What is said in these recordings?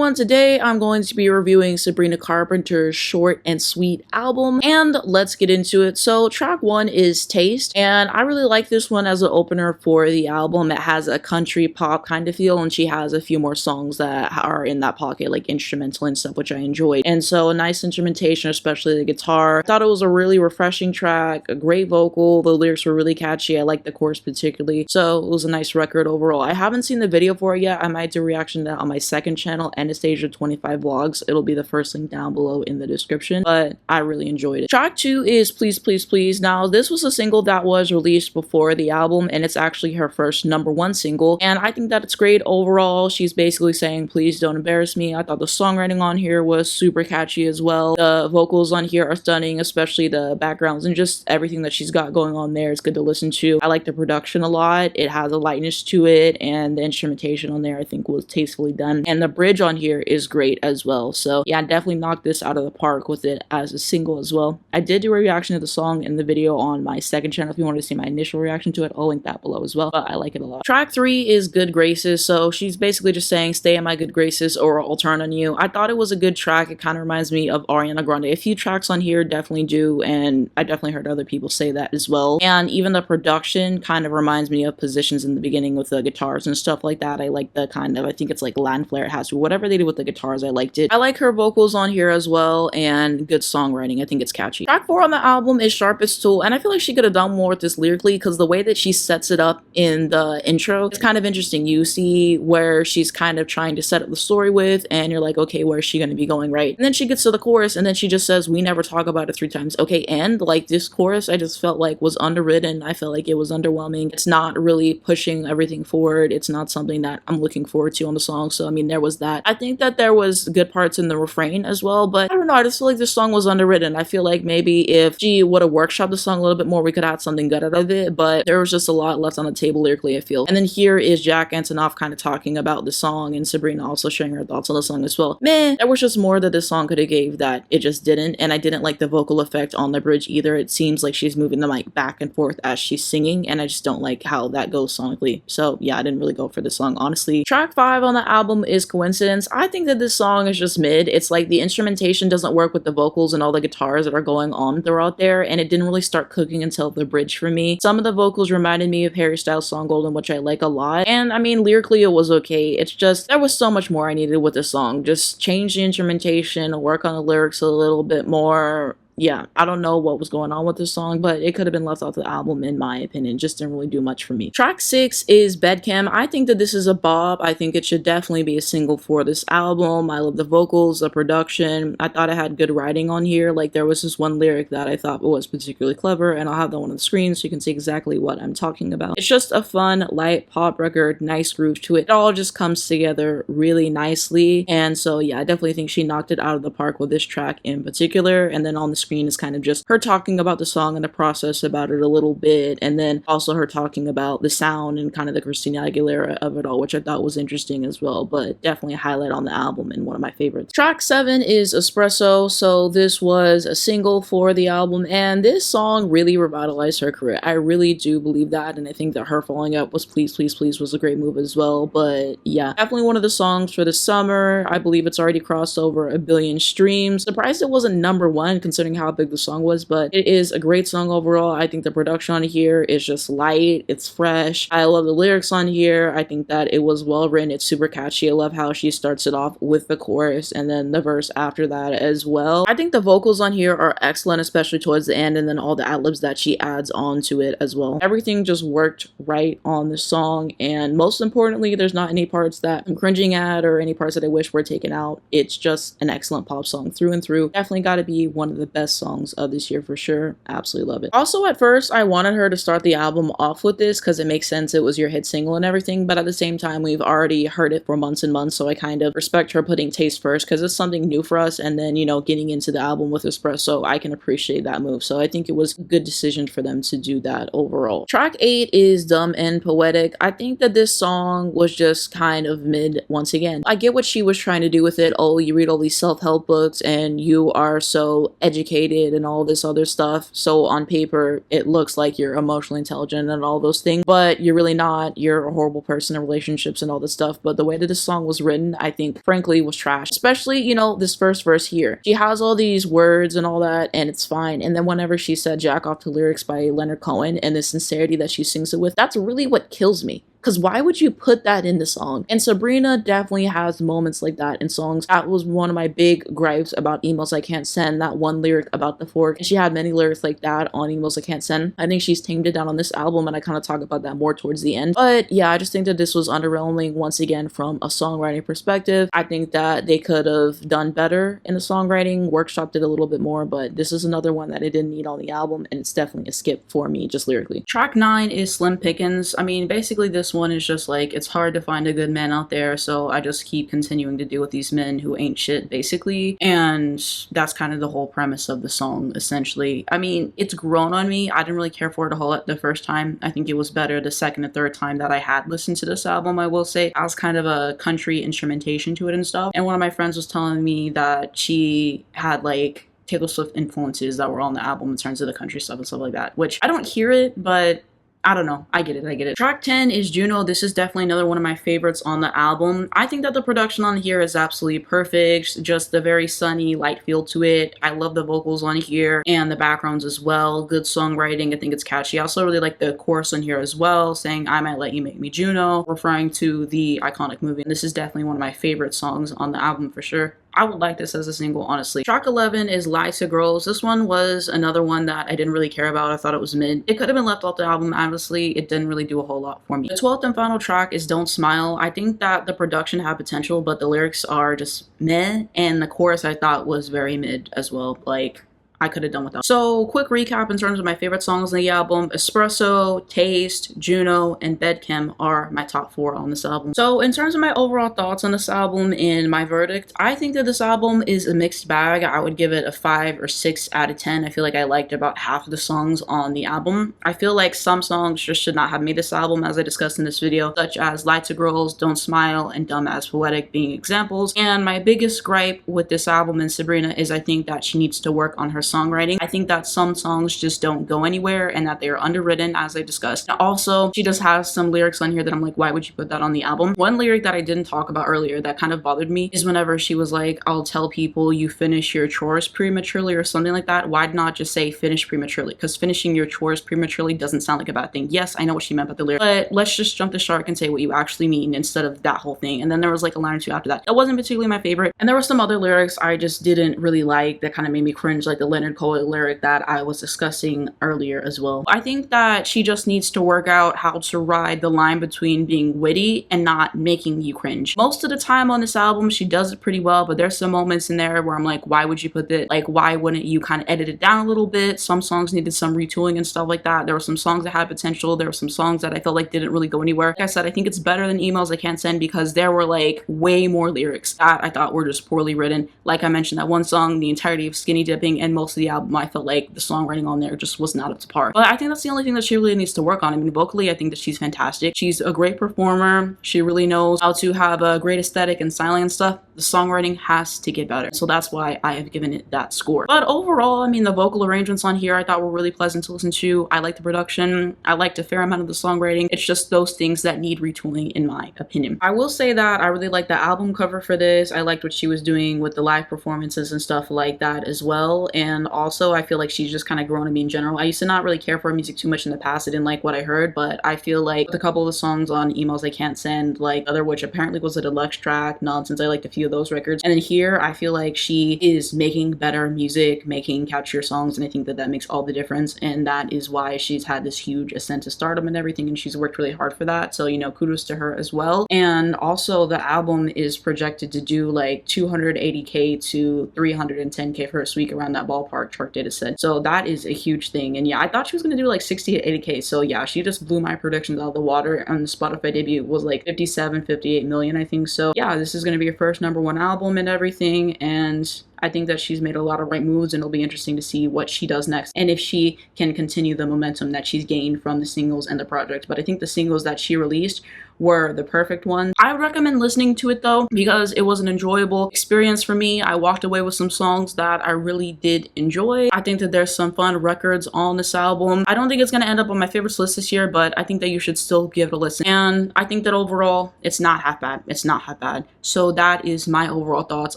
everyone, today I'm going to be reviewing Sabrina Carpenter's Short and Sweet album, and let's get into it. So track 1 is Taste, and I really like this one as an opener for the album. It has a country pop kind of feel, and she has a few more songs that are in that pocket, like instrumental and stuff, which I enjoyed. And so a nice instrumentation, especially the guitar. I thought it was a really refreshing track, a great vocal, the lyrics were really catchy, I like the chorus particularly, so it was a nice record overall. I haven't seen the video for it yet. I might do a reaction to that on my second channel, Anastasia25 Vlogs. It'll be the first link down below in the description, but I really enjoyed it. Track 2 is Please Please Please. Now this was a single that was released before the album, and it's actually her first #1 single, and I think that it's great overall. She's basically saying please don't embarrass me. I thought the songwriting on here was super catchy as well. The vocals on here are stunning, especially the backgrounds and just everything that she's got going on there. It's good to listen to. I like the production a lot. It has a lightness to it, and the instrumentation on there I think was tastefully done, and the bridge on here is great as well. So yeah, definitely knocked this out of the park with it as a single as well. I did do a reaction to the song in the video on my second channel. If you want to see my initial reaction to it, I'll link that below as well, but I like it a lot. Track 3 is Good Graces. So she's basically just saying stay in my good graces or I'll turn on you. I thought it was a good track. It kind of reminds me of Ariana Grande. A few tracks on here definitely do, and I definitely heard other people say that as well. And even the production kind of reminds me of Positions in the beginning with the guitars and stuff like that. I like the kind of, I think it's like Latin flair it has. Whatever they did with the guitars, I liked it. I like her vocals on here as well, and good songwriting. I think it's catchy. Track 4 on the album is Sharpest Tool, and I feel like she could have done more with this lyrically because the way that she sets it up in the intro, it's kind of interesting. You see where she's kind of trying to set up the story with, and you're like, okay, where is she going to be going, right? And then she gets to the chorus, and then she just says, we never talk about it 3 times. Okay, and like this chorus, I just felt like was underwritten. I felt like it was underwhelming. It's not really pushing everything forward. It's not something that I'm looking forward to on the song. So I mean, there was that. I think that there was good parts in the refrain as well, but I don't know, I just feel like this song was underwritten. I feel like maybe if she would have workshopped the song a little bit more, we could have something good out of it, but there was just a lot left on the table lyrically, I feel. And then here is Jack Antonoff kind of talking about the song, and Sabrina also sharing her thoughts on the song as well. Man, there was just more that this song could have gave that it just didn't, and I didn't like the vocal effect on the bridge either. It seems like she's moving the mic back and forth as she's singing, and I just don't like how that goes sonically. So yeah, I didn't really go for this song, honestly. Track 5 on the album is Coincidence. I think that this song is just mid. It's like the instrumentation doesn't work with the vocals and all the guitars that are going on throughout there, and it didn't really start cooking until the bridge for me. Some of the vocals reminded me of Harry Styles' song Golden, which I like a lot, and I mean, lyrically it was okay. It's just, there was so much more I needed with this song. Just change the instrumentation, work on the lyrics a little bit more. Yeah, I don't know what was going on with this song, but it could have been left off the album in my opinion. Just didn't really do much for me. Track 6 is Bedcam. I think that this is a bop. I think it should definitely be a single for this album. I love the vocals, the production. I thought it had good writing on here. Like there was this one lyric that I thought was particularly clever, and I'll have that one on the screen so you can see exactly what I'm talking about. It's just a fun, light pop record, nice groove to it. It all just comes together really nicely, and so yeah, I definitely think she knocked it out of the park with this track in particular. And then on the screen is kind of just her talking about the song and the process about it a little bit, and then also her talking about the sound and kind of the Christina Aguilera of it all, which I thought was interesting as well, but definitely a highlight on the album and one of my favorites. Track 7 is Espresso. So this was a single for the album, and this song really revitalized her career. I really do believe that, and I think that her following up was Please Please Please was a great move as well. But yeah, definitely one of the songs for the summer. I believe it's already crossed over 1 billion streams. Surprised it wasn't #1 considering how big the song was, but it is a great song overall. I think the production on here is just light, it's fresh. I love the lyrics on here. I think that it was well written, it's super catchy. I love how she starts it off with the chorus and then the verse after that as well. I think the vocals on here are excellent, especially towards the end, and then all the ad-libs that she adds onto it as well. Everything just worked right on the song, and most importantly, there's not any parts that I'm cringing at or any parts that I wish were taken out. It's just an excellent pop song through and through. Definitely got to be one of the best songs of this year for sure. Absolutely love it. Also, at first I wanted her to start the album off with this because it makes sense, it was your hit single and everything, but at the same time we've already heard it for months and months, so I kind of respect her putting Taste first because it's something new for us, and then, you know, getting into the album with Espresso, I can appreciate that move. So I think it was a good decision for them to do that overall. Track 8 is Dumb and Poetic. I think that this song was just kind of mid once again. I get what she was trying to do with it. Oh, you read all these self-help books and you are so educated educated and all this other stuff. So on paper, it looks like you're emotionally intelligent and all those things, but you're really not. You're a horrible person in relationships and all this stuff. But the way that this song was written, I think, frankly, was trash. Especially, you know, this first verse here. She has all these words and all that, and it's fine. And then whenever she said "Jack Off" to lyrics by Leonard Cohen and the sincerity that she sings it with, that's really what kills me. Because why would you put that in the song? And Sabrina definitely has moments like that in songs. That was one of my big gripes about Emails I Can't Send, that one lyric about the fork. And she had many lyrics like that on Emails I Can't Send. I think she's tamed it down on this album, and I kind of talk about that more towards the end. But yeah, I just think that this was underwhelming once again from a songwriting perspective. I think that they could have done better in the songwriting, workshopped it a little bit more, but this is another one that it didn't need on the album, and it's definitely a skip for me, just lyrically. Track 9 is Slim Pickens. I mean, basically this one is just like, it's hard to find a good man out there, so I just keep continuing to deal with these men who ain't shit, basically. And that's kind of the whole premise of the song, essentially. I mean, it's grown on me. I didn't really care for it a whole lot the first time. I think it was better the second and third time that I had listened to this album, I will say. I was kind of a country instrumentation to it and stuff. And one of my friends was telling me that she had like Taylor Swift influences that were on the album in terms of the country stuff and stuff like that, which I don't hear it, but I don't know. I get it. Track 10 is Juno. This is definitely another one of my favorites on the album. I think that the production on here is absolutely perfect. Just the very sunny, light feel to it. I love the vocals on here and the backgrounds as well. Good songwriting. I think it's catchy. I also really like the chorus on here as well, saying, "I might let you make me Juno," referring to the iconic movie. And this is definitely one of my favorite songs on the album for sure. I would like this as a single, honestly. Track 11 is Lie to Girls. This one was another one that I didn't really care about. I thought it was mid. It could have been left off the album, honestly. It didn't really do a whole lot for me. The 12th and final track is Don't Smile. I think that the production had potential, but the lyrics are just meh. And the chorus I thought was very mid as well. Like, I could have done without. So, quick recap in terms of my favorite songs on the album. Espresso, Taste, Juno, and Bedchem are my top 4 on this album. So, in terms of my overall thoughts on this album and my verdict, I think that this album is a mixed bag. I would give it a 5 or 6 out of 10. I feel like I liked about half of the songs on the album. I feel like some songs just should not have made this album, as I discussed in this video, such as Lie to Girls, Don't Smile, and Dumb As Poetic being examples. And my biggest gripe with this album and Sabrina is I think that she needs to work on her songwriting. I think that some songs just don't go anywhere and that they are underwritten, as I discussed. Also, she just has some lyrics on here that I'm like, why would you put that on the album? One lyric that I didn't talk about earlier that kind of bothered me is whenever she was like, "I'll tell people you finish your chores prematurely," or something like that. Why not just say finish prematurely? Because finishing your chores prematurely doesn't sound like a bad thing. Yes, I know what she meant by the lyric, but let's just jump the shark and say what you actually mean instead of that whole thing. And then there was like a line or two after that. That wasn't particularly my favorite. And there were some other lyrics I just didn't really like that kind of made me cringe, like the Leonard Cohen lyric that I was discussing earlier as well. I think that she just needs to work out how to ride the line between being witty and not making you cringe. Most of the time on this album, she does it pretty well, but there's some moments in there where I'm like, why would you put that? Like, why wouldn't you kind of edit it down a little bit? Some songs needed some retooling and stuff like that. There were some songs that had potential. There were some songs that I felt like didn't really go anywhere. Like I said, I think it's better than Emails I Can't Send because there were like way more lyrics that I thought were just poorly written. Like I mentioned, that one song, the entirety of Skinny Dipping, and most of the album, I felt like the songwriting on there just was not up to par. But I think that's the only thing that she really needs to work on. I mean, vocally, I think that she's fantastic. She's a great performer. She really knows how to have a great aesthetic and styling and stuff. The songwriting has to get better. So that's why I have given it that score. But overall, I mean, the vocal arrangements on here I thought were really pleasant to listen to. I like the production. I liked a fair amount of the songwriting. It's just those things that need retooling in my opinion. I will say that I really liked the album cover for this. I liked what she was doing with the live performances and stuff like that as well. And also, I feel like she's just kind of grown on me in general. I used to not really care for her music too much in the past. I didn't like what I heard, but I feel like with a couple of the songs on Emails I Can't Send, like other which apparently was a deluxe track, Nonsense, I liked a few of those records. And then here, I feel like she is making better music, making catchier songs, and I think that that makes all the difference. And that is why she's had this huge ascent to stardom and everything, and she's worked really hard for that. So, you know, kudos to her as well. And also, the album is projected to do like 280K to 310K for first week, around that ballpark, chart data said. So that is a huge thing. And yeah, I thought she was going to do like 60 to 80K. So yeah, she just blew my predictions out of the water. And the Spotify debut was like 57, 58 million, I think. So yeah, this is going to be her first #1 album and everything. And I think that she's made a lot of right moves, and it'll be interesting to see what she does next and if she can continue the momentum that she's gained from the singles and the project. But I think the singles that she released were the perfect ones. I would recommend listening to it though, because it was an enjoyable experience for me. I walked away with some songs that I really did enjoy. I think that there's some fun records on this album. I don't think it's going to end up on my favorites list this year, but I think that you should still give it a listen. And I think that overall, it's not half bad. It's not half bad. So that is my overall thoughts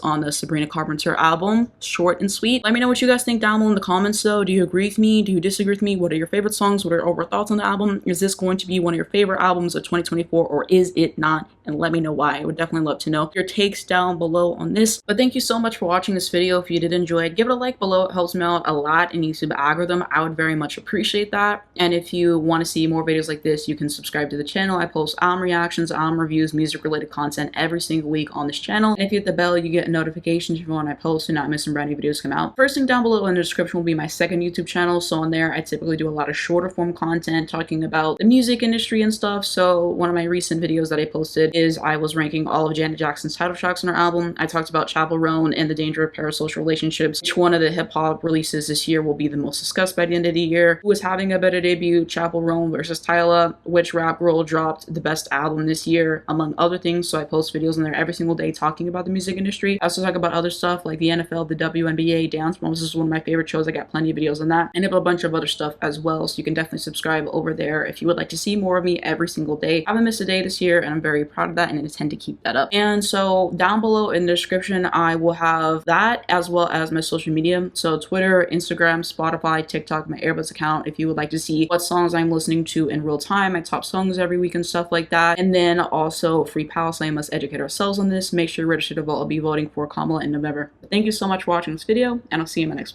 on the Sabrina Carpenter album, short and sweet. Let me know what you guys think down below in the comments though. Do you agree with me? Do you disagree with me? What are your favorite songs? What are your overall thoughts on the album? Is this going to be one of your favorite albums of 2024 or is it not? And let me know why. I would definitely love to know your takes down below on this. But thank you so much for watching this video. If you did enjoy it, give it a like below. It helps me out a lot in YouTube algorithm. I would very much appreciate that. And if you want to see more videos like this, you can subscribe to the channel. I post album reactions, album reviews, music related content every single week on this channel. And if you hit the bell, you get notifications if you want I post and not missing brand new videos come out. First thing down below in the description will be my second YouTube channel. So on there, I typically do a lot of shorter form content talking about the music industry and stuff. So one of my recent videos that I posted is I was ranking all of Janet Jackson's title tracks on her album. I talked about Chapel Roan and the danger of parasocial relationships. Which one of the hip hop releases this year will be the most discussed by the end of the year? Who is having a better debut, Chapel Roan versus Tyla? Which rap girl dropped the best album this year, among other things. So I post videos in there every single day talking about the music industry. I also talk about other stuff like the NFL, the WNBA, Dance Moms. This is one of my favorite shows. I got plenty of videos on that and I have a bunch of other stuff as well. So you can definitely subscribe over there if you would like to see more of me every single day. I haven't missed a day this year and I'm very proud of that and I intend to keep that up. And so down below in the description, I will have that as well as my social media. So Twitter, Instagram, Spotify, TikTok, my Airbuds account. If you would like to see what songs I'm listening to in real time, my top songs every week and stuff like that. And then also free pals. I must educate ourselves on this. Make sure you're registered to vote. I'll be voting for Kamala in November. But thank you so much for watching this video and I'll see you in my next one.